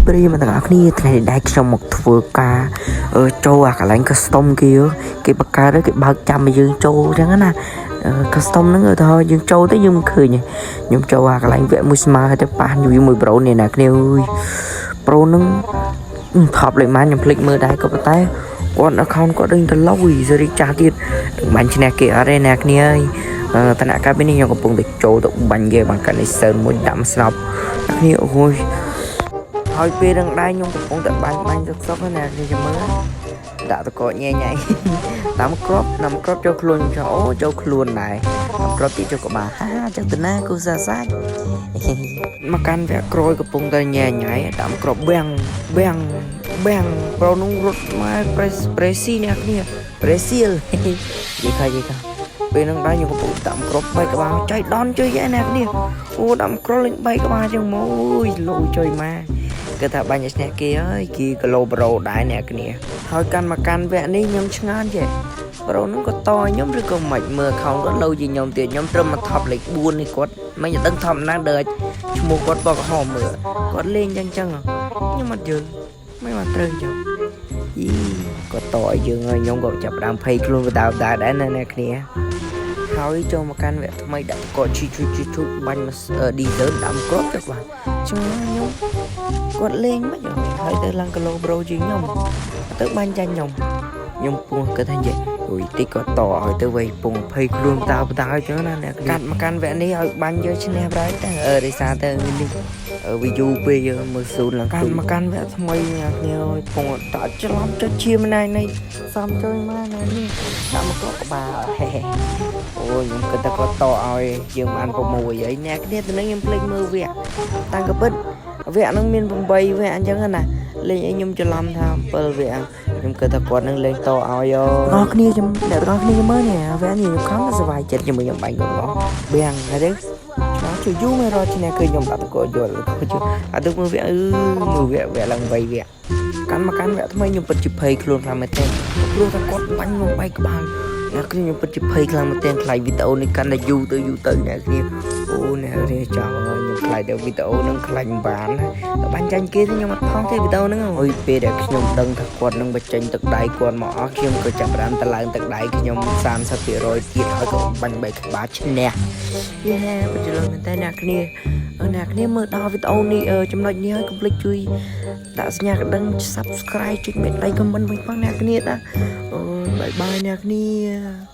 ព្រីមកទាំងអស់គ្នាថ្ងៃនេះដែរខ្ញុំមកធ្វើការចូលអាកន្លែង custom គេបង្កើតគេបើកចាំឲ្យយើងចូលអញ្ចឹងណា custom ហ្នឹងទៅយើងចូលទៅយើងមិនឃើញខ្ញុំចូលអាកន្លែងវគ្គមួយស្មើទៅប៉ះមួយប្រូនេះណាគ្នាអើយប្រូហ្នឹងថប់លេខម៉ានខ្ញុំភ្លេចមើលដែរក៏ប៉ុន្តែគាត់ account គាត់ដឹងទៅឡូយសេរីចាស់ទៀតបាញ់ឈ្នះគេអត់ទេណាគ្នាអើយតនកាលពេលនេះខ្ញុំកំពុងតែចូលទៅបាញ់គេbằngកានេះសើមួយដាក់ស្នប់គ្នាអូយហើយពេលនឹងដែរខ្ញុំកំពុងតែបាញ់សុកណាគ្នាចាំមើលដាក់តកញ៉ៃតាមក្របចូលខ្លួនខ្ញុំអូចូលខ្លួនដែរតាមក្របទីចូលក្បាលហាចឹងទៅណាគូសាសាច់មកកាន់វគ្គក្រោយកំពុងតែញ៉ៃតាមក្របបាំងប្រូនោះរត់មកប្រេស៊ីអ្នកគ្នាប្រេស៊ីលយីខាពេលនឹងដែរខ្ញុំកំពុងតាមក្រប3ក្បាលចៃដនជួយឯណាគ្នាអូតាមក្របលេង3ក្បាលចឹងមកអូយលូជួយមកគឺថាបាញ់ឲ្យឈ្នះគេហើយគេគីឡូប្រូដែរអ្នកគ្នាហើយកាន់មកកាន់វគ្គនេះខ្ញុំឆ្ងានចេះប្រូនោះក៏តខ្ញុំឬក៏មិនមើល account គាត់លោជាខ្ញុំទៀតខ្ញុំត្រឹមមកថប់លេខ4នេះគាត់មិនដឹងថប់ណាស់ដល់ឈ្មោះគាត់បកហមមើលគាត់លេងចឹងខ្ញុំអត់យល់មិនមកត្រូវចឹងយីគាត់តឲ្យយើងហើយខ្ញុំក៏ចាប់ដើមភ័យខ្លួនក៏ដែរអ្នកគ្នាហើយចូលមកកាន់វគ្គថ្មីដាក់គាត់ឈូបាញ់ឌីសឺតដាក់ក្របទៅបាទចឹងខ្ញុំគាត់លេងមិនហើយទៅឡើងគីឡូប្រូជាងខ្ញុំទៅបាញ់ចាញ់ខ្ញុំពោះគាត់ថានិយាយអូយតិចក៏តឲ្យទៅវៃពង20ខ្លួនតើចឹងណាអ្នកកាត់មកកាន់វគ្គនេះឲ្យបាញ់យកឈ្នះប្រហែលតែរិសាទៅនេះវីយូពេលយើងមើលស៊ូនឡើងកាន់មកកាន់វគ្គថ្មីអ្នកគ្នាឲ្យពងតើច្រឡំចុចឈាមណៃសំជួយមកណៃនេះដាក់មកក្បាលអូយខ្ញុំគិតថាគាត់តឲ្យយើងបាន6ហើយអ្នកគ្នាទៅនឹងខ្ញុំភ្លេចមើលវគ្គតាំងកពិតវគ្គហ្នឹងមាន8វគ្គអញ្ចឹងណាលេងឲ្យខ្ញុំច្រឡំថា7វគ្គខ្ញុំគិតថាគាត់នឹងលេងតឲ្យបងគ្នាអ្នកទាំងគ្នាមើលនេះវគ្គនេះខ្ញុំខំតែសុវ័យចិត្តជាមួយខ្ញុំបាញ់គាត់បងបាំងហើយទេជួយយូរមិនរត់ឈ្នះគឺខ្ញុំដាក់តកយល់អត់ទៅមើលវគ្គមើលវគ្គឡើង8វគ្គកាន់មកកាន់វគ្គថ្មីខ្ញុំពិតជាភ័យខ្លួនខ្លាំងមែនទេព្រោះថាគាត់បាញ់ខ្ញុំបែកក្បាលអ្នកគ្នាខ្ញុំពិតជាភ័យខ្លាំងមែនទេខ្លាចវីដេអូនេះកាន់តែយូរទៅអ្នកគ្នាអូអ្នកគ្នាចាំខ្ញុំខ្លាចតែវីដេអូនឹងខ្លាចមិនបានតែបាញ់ចាញ់គេខ្ញុំអត់ថងទេវីដេអូហ្នឹងអើយពេលដែលខ្ញុំដឹងថាគាត់នឹងបញ្ចេញទឹកដៃគាត់មកអស់ខ្ញុំក៏ចាប់ផ្ដើមតឡើងទឹកដៃខ្ញុំ 30% ទៀតហើយក៏បាញ់បែកក្បាលឈ្នះយេបញ្ជាក់មែនតែអ្នកគ្នាមើលដល់វីដេអូនេះចំណុចនេះឲ្យកុំភ្លេចជួយដាក់សញ្ញាកណ្ដឹង Subscribe ចុចមេដៃ comment វិញផងអ្នកគ្នាតាអូយបាយអ្នកគ្នា